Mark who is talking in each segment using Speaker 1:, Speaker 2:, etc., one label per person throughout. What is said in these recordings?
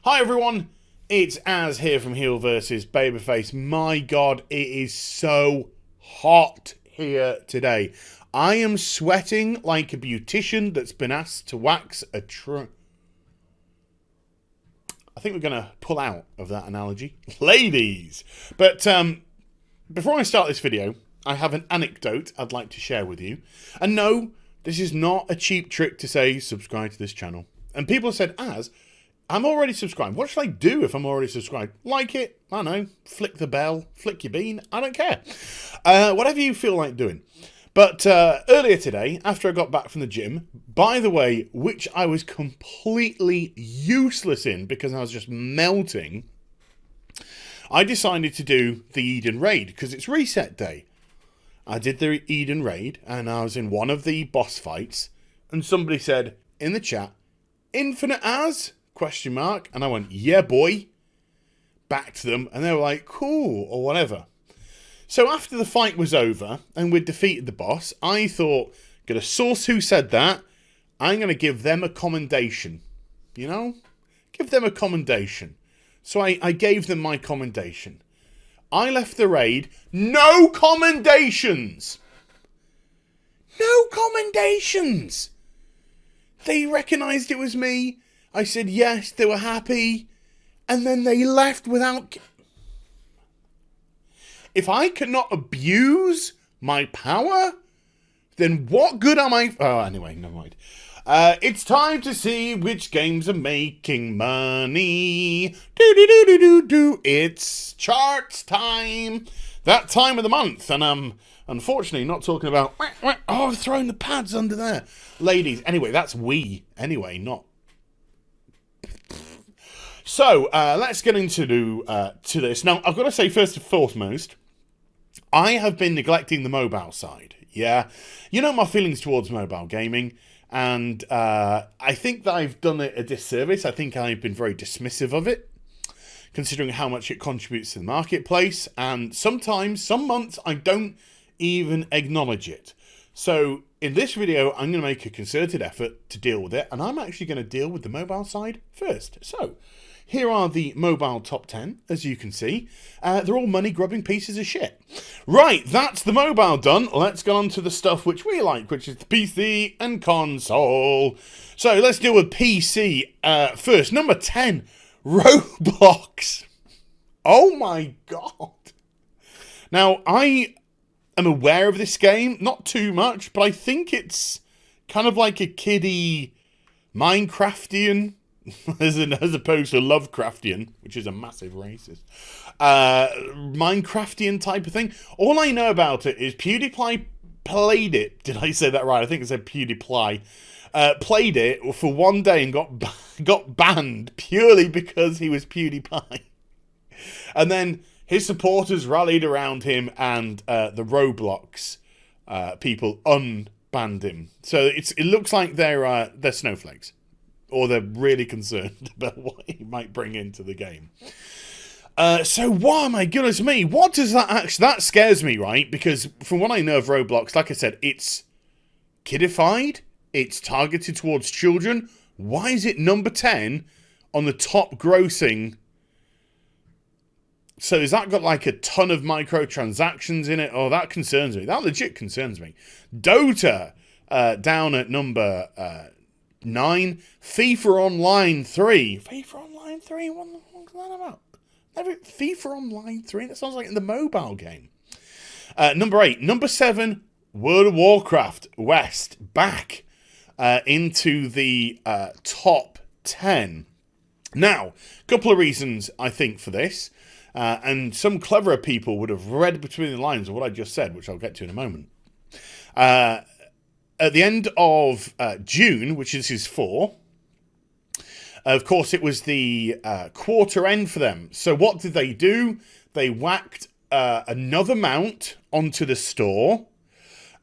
Speaker 1: Hi everyone, it's Az here from HeelvsBabyface. My god, it is so hot here today. I am sweating like a beautician that's been asked to wax a I think we're going to pull out of that analogy. Ladies! But before I start this video, I have an anecdote I'd like to share with you. And no, this is not a cheap trick to say subscribe to this channel. And people have said, Az, I'm already subscribed. What should I do if I'm already subscribed? Like it, I don't know, flick the bell, flick your bean, I don't care. Whatever you feel like doing. But earlier today, after I got back from the gym, by the way, which I was completely useless in because I was just melting, I decided to do the Eden Raid because it's reset day. I did the Eden Raid and I was in one of the boss fights and somebody said in the chat, "Infinite Az?" ? And I went, "Yeah, boy." Back to them, and they were like, "Cool," or whatever. So after the fight was over, and we'd defeated the boss, I thought, gonna source who said that, I'm gonna give them a commendation. You know? Give them a commendation. So I gave them my commendation. I left the raid, no commendations! No commendations! They recognised it was me. I said yes, they were happy, and then they left without... If I cannot abuse my power, then what good am I... Oh, anyway, never mind. It's time to see which games are making money. Do-do-do-do-do-do. It's charts time. That time of the month, and I'm unfortunately not talking about... Oh, I've thrown the pads under there. Ladies, anyway, that's we. Anyway, not... So, let's get into to this. Now, I've got to say, first and foremost, I have been neglecting the mobile side, yeah? You know my feelings towards mobile gaming, and I think that I've done it a disservice. I think I've been very dismissive of it, considering how much it contributes to the marketplace, and sometimes, some months, I don't even acknowledge it. So, in this video, I'm going to make a concerted effort to deal with it, and I'm actually going to deal with the mobile side first. So, here are the mobile top 10, as you can see. They're all money-grubbing pieces of shit. Right, that's the mobile done. Let's go on to the stuff which we like, which is the PC and console. So, let's deal with PC first. Number 10, Roblox. Oh my god. Now, I am aware of this game, not too much, but I think it's kind of like a kiddie Minecraftian, as opposed to Lovecraftian, which is a massive racist, Minecraftian type of thing. All I know about it is PewDiePie played it. Did I say that right? I think I said PewDiePie. Played it for one day and got banned purely because he was PewDiePie. And then his supporters rallied around him, and the Roblox people unbanned him. So it looks like they're snowflakes, or they're really concerned about what he might bring into the game. So, wow, my goodness me, what does that actually... That scares me, right? Because from what I know of Roblox, like I said, it's kiddified, it's targeted towards children. Why is it number 10 on the top grossing... So has that got like a ton of microtransactions in it? Oh, that concerns me. That legit concerns me. Dota down at number 9. FIFA Online 3. FIFA Online 3? What's that about? FIFA Online 3? That sounds like in the mobile game. Number 8. Number 7. World of Warcraft West. Back into the top 10. Now, a couple of reasons I think for this. And some cleverer people would have read between the lines of what I just said, which I'll get to in a moment. At the end of June, which this is for, of course, it was the quarter end for them. So what did they do? They whacked another mount onto the store,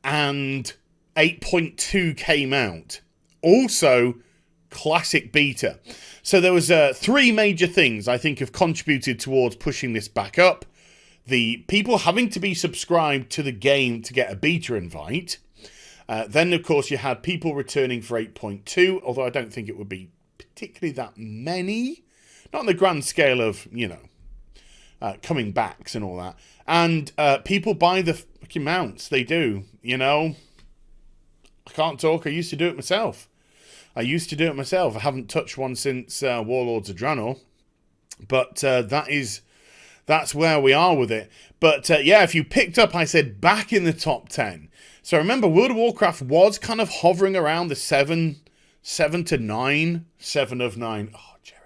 Speaker 1: and 8.2 came out. Also, classic beta. So there was 3 major things I think have contributed towards pushing this back up. The people having to be subscribed to the game to get a beta invite. Then, of course, you had people returning for 8.2, although I don't think it would be particularly that many. Not on the grand scale of, you know, coming backs and all that. And people buy the fucking mounts. They do, you know. I can't talk. I used to do it myself. I haven't touched one since Warlords of Draenor. But that's where we are with it. But yeah, if you picked up, I said back in the top 10. So remember, World of Warcraft was kind of hovering around the 7 to 9, 7 of 9. Oh, Jerry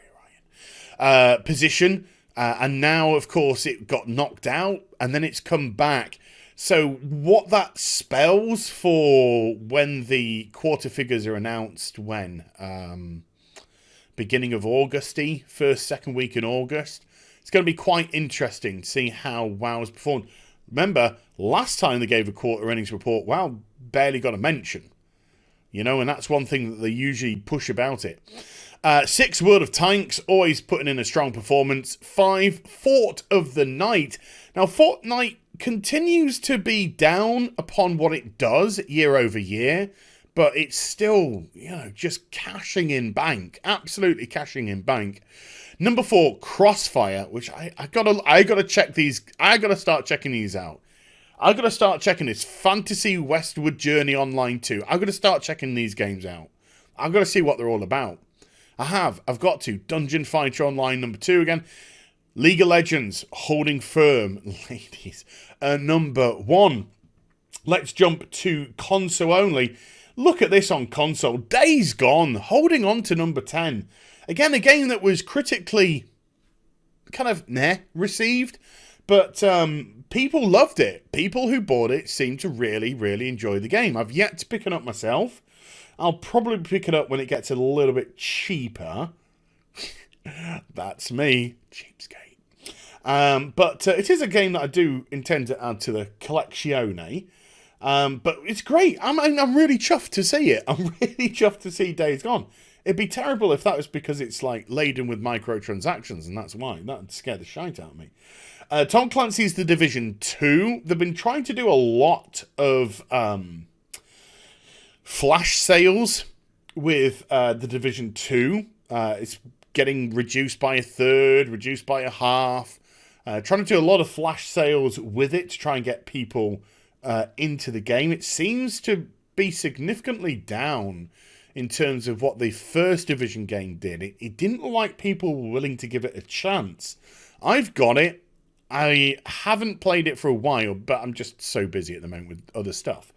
Speaker 1: Ryan. Position. And now, of course, it got knocked out and then it's come back. So what that spells for when the quarter figures are announced, when? Beginning of August-y, first, second week in August. It's going to be quite interesting to see how WoW's performed. Remember, last time they gave a quarter earnings report, WoW barely got a mention. You know, and that's one thing that they usually push about it. 6, World of Tanks, always putting in a strong performance. 5, Fort of the Night. Now, Fortnite continues to be down upon what it does year over year, but it's still, you know, just cashing in bank. Absolutely cashing in bank. Number 4, Crossfire, which I gotta check these. I gotta start checking these out. I gotta start checking this Fantasy Westward Journey Online 2. I gotta start checking these games out. I've got to see what they're all about. I've got to. Dungeon Fighter Online number 2 again. League of Legends holding firm, ladies. Number 1. Let's jump to console only. Look at this on console. Days Gone holding on to number 10. Again, a game that was critically kind of received, but people loved it. People who bought it seemed to really, really enjoy the game. I've yet to pick it up myself. I'll probably pick it up when it gets a little bit cheaper. That's me. Cheapskate. But it is a game that I do intend to add to the collezione. But it's great. I'm really chuffed to see it. I'm really chuffed to see Days Gone. It'd be terrible if that was because it's like laden with microtransactions, and that's why. That'd scare the shite out of me. Tom Clancy's The Division 2. They've been trying to do a lot of flash sales with The Division 2. It's getting reduced by a third, reduced by a half. Trying to do a lot of flash sales with it to try and get people into the game. It seems to be significantly down in terms of what the first Division game did. It didn't look like people were willing to give it a chance. I've got it. I haven't played it for a while, but I'm just so busy at the moment with other stuff.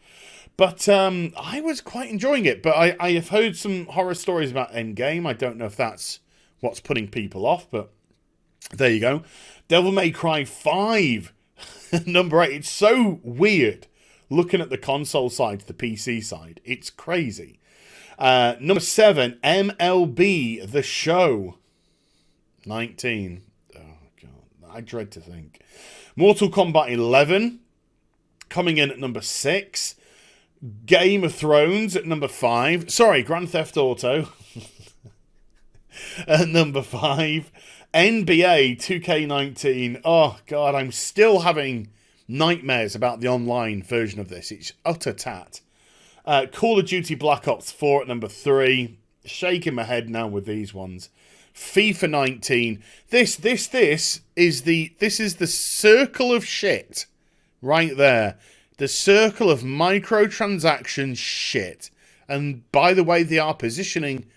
Speaker 1: But I was quite enjoying it. But I have heard some horror stories about Endgame. I don't know if that's what's putting people off, but there you go. Devil May Cry 5, number 8. It's so weird looking at the console side to the PC side. It's crazy. Number 7, MLB The Show, 19. Oh, God. I dread to think. Mortal Kombat 11, coming in at number 6. Game of Thrones at number 5. Sorry, Grand Theft Auto at number 5. NBA 2K19. Oh, God, I'm still having nightmares about the online version of this. It's utter tat. Call of Duty Black Ops 4 at number 3. Shaking my head now with these ones. FIFA 19. This is the circle of shit right there. The circle of microtransaction shit. And by the way, they are positioning,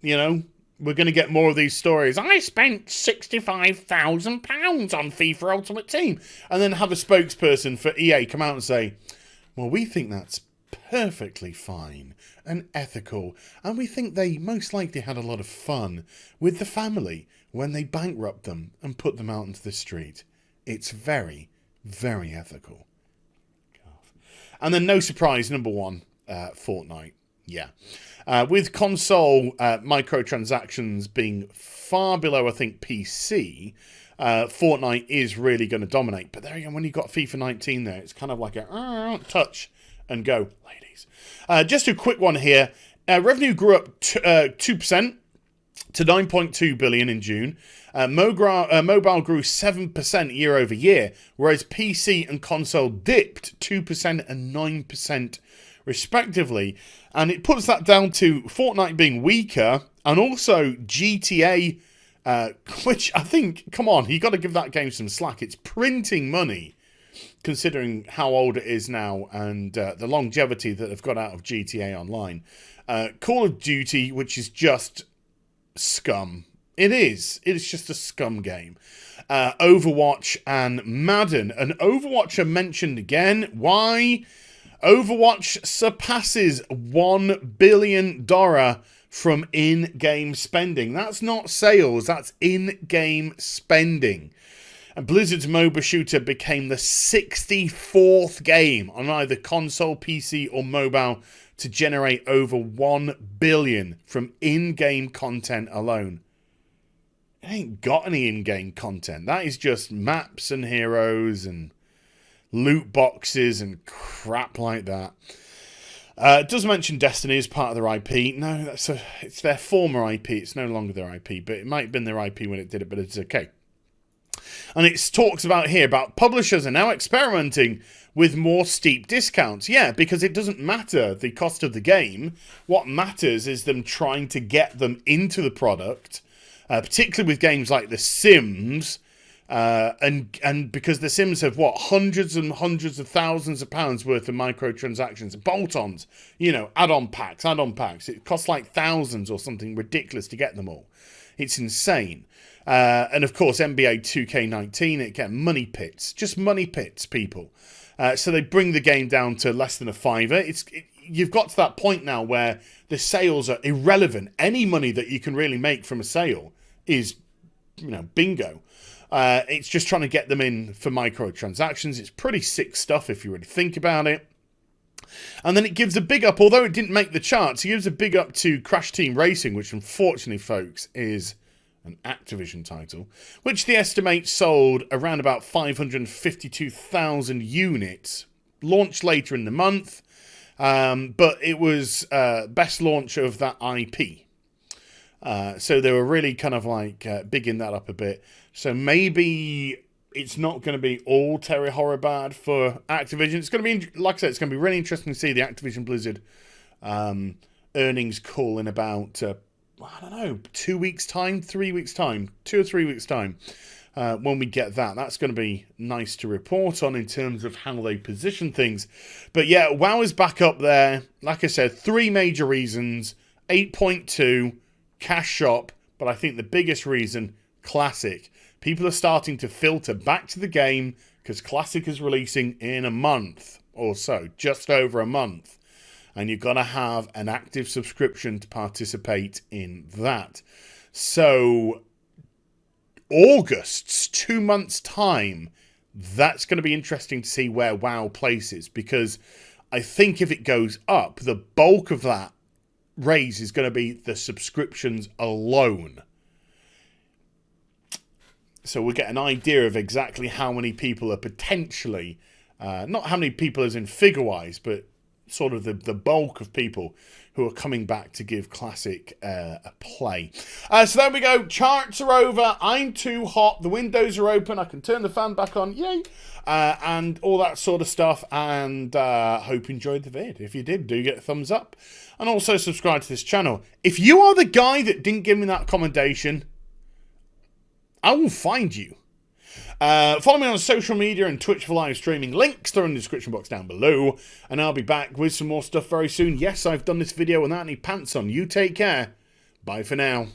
Speaker 1: you know, we're going to get more of these stories. I spent £65,000 on FIFA Ultimate Team. And then have a spokesperson for EA come out and say, well, we think that's perfectly fine and ethical. And we think they most likely had a lot of fun with the family when they bankrupt them and put them out into the street. It's very, very ethical. And then no surprise, number 1, Fortnite. Yeah. With console microtransactions being far below, I think, PC, Fortnite is really going to dominate. But there you go, when you've got FIFA 19 there, it's kind of like a touch and go, ladies. Just a quick one here. Revenue grew up 2% to 9.2 billion in June. Mobile grew 7% year over year, whereas PC and console dipped 2% and 9% respectively. And it puts that down to Fortnite being weaker And also GTA, which I think, come on, you got to give that game some slack. It's printing money, considering how old it is now and the longevity that they've got out of GTA Online. Call of Duty, which is just scum. It is. It is just a scum game. Overwatch and Madden. And Overwatch are mentioned again. Why? Overwatch surpasses $1 billion from in-game spending. That's not sales, that's in-game spending. And Blizzard's MOBA shooter became the 64th game on either console, PC, or mobile to generate over $1 billion from in-game content alone. It ain't got any in-game content. That is just maps and heroes and loot boxes and crap like that. It does mention Destiny as part of their IP. No, it's their former IP. It's no longer their IP, but it might have been their IP when it did it, but it's okay. And it talks about here about publishers are now experimenting with more steep discounts. Yeah, because it doesn't matter the cost of the game. What matters is them trying to get them into the product, particularly with games like The Sims. And because The Sims have, hundreds and hundreds of thousands of pounds worth of microtransactions, bolt-ons, add-on packs. It costs like thousands or something ridiculous to get them all. It's insane. And of course, NBA 2K19, again, money pits. Just money pits, people. So they bring the game down to less than a $5. You've got to that point now where the sales are irrelevant. Any money that you can really make from a sale is, bingo. It's just trying to get them in for microtransactions. It's pretty sick stuff if you really think about it. And then it gives a big up, although it didn't make the charts, it gives a big up to Crash Team Racing, which unfortunately, folks, is an Activision title, which they estimate sold around about 552,000 units. Launched later in the month, but it was best launch of that IP. So they were really kind of like bigging that up a bit. So maybe it's not going to be all Terry Horror bad for Activision. It's going to be, like I said, it's going to be really interesting to see the Activision Blizzard earnings call in about, 2 weeks' time, 3 weeks' time, 2 or 3 weeks' time. When we get that, that's going to be nice to report on in terms of how they position things. But yeah, WoW is back up there. Like I said, 3 major reasons. 8.2, cash shop, but I think the biggest reason, Classic. People are starting to filter back to the game because Classic is releasing in a month or so, just over a month. And you've got to have an active subscription to participate in that. So August's 2 months' time, that's going to be interesting to see where WoW places, because I think if it goes up, the bulk of that raise is going to be the subscriptions alone. So we'll get an idea of exactly how many people are potentially, not how many people as in figure-wise, but sort of the bulk of people who are coming back to give Classic a play. So there we go. Charts are over. I'm too hot. The windows are open. I can turn the fan back on. Yay. And all that sort of stuff. And hope you enjoyed the vid. If you did, do get a thumbs up. And also subscribe to this channel. If you are the guy that didn't give me that commendation, I will find you. Follow me on social media and Twitch for live streaming. Links are in the description box down below. And I'll be back with some more stuff very soon. Yes, I've done this video without any pants on. You take care. Bye for now.